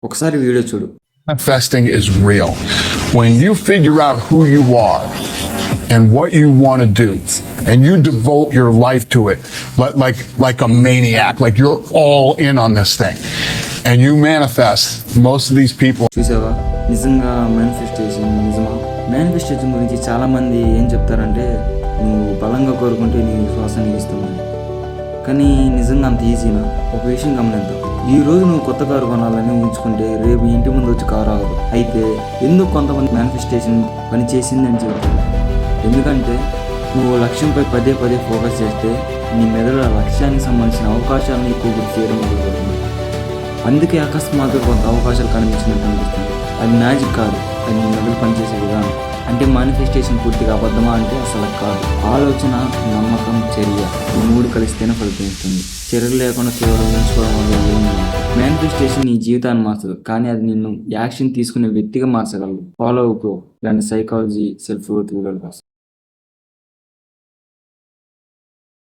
ఒకసారి వీడియో చూడు. Manifesting is real. When you figure out who you are and what you want to do, and you devote your life to it, like a maniac, like you're all in on this thing, and you manifest. Most of these people. చూసావా, నిజంగా manifestation నిజమా? Manifestation గురించి చాలా మంది ఏం చెప్తారంటే, నువ్వు బలంగా కోరుకుంటే నీ శ్వాస ఇస్తుంది. కానీ నిజంగా అంత ఈజీనా? ఒక విషయం గమనిద్దాం. ఈ రోజు నువ్వు కొత్త కారు కొనాలని ఉంచుకుంటే రేపు ఇంటి ముందు వచ్చి కారు ఆగదు. అయితే ఎందుకు కొంతమంది మేనిఫెస్టేషన్ పని చేసిందని చెప్తారు? ఎందుకంటే నువ్వు లక్ష్యంపై పదే ఫోకస్ చేస్తే నీ మెదడు ఆ లక్ష్యానికి సంబంధించిన అవకాశాలను ఎక్కువ గుర్తు చేయడం మొదలుపెడుతుంది. అందుకే అకస్మాత్తుగా కొంత అవకాశాలు కనిపించినట్టు అనిపిస్తుంది. అది మ్యాజిక్ కాదు, అది నీ మెదడు పనిచేసే విధానం. అంటే మేనిఫెస్టేషన్ పూర్తిగా అబద్ధమా అంటే అసలు కాదు. ఆలోచన, నమ్మకం, చర్య ఈ మూడు కలిస్తేనే ఫలితం ఇస్తుంది. చర్యలు లేకుండా కేవలం ఉంచుకోవడం వల్ల ఏమి మేనిఫెస్టేషన్ నీ జీవితాన్ని మార్చదు, కానీ అది నిన్ను యాక్షన్ తీసుకునే వ్యక్తిగా మార్చగలదు. ఫాలో అప్ ఇలాంటి సైకాలజీ, సెల్ఫ్ గ్రోత్ వీడియోల కోసం.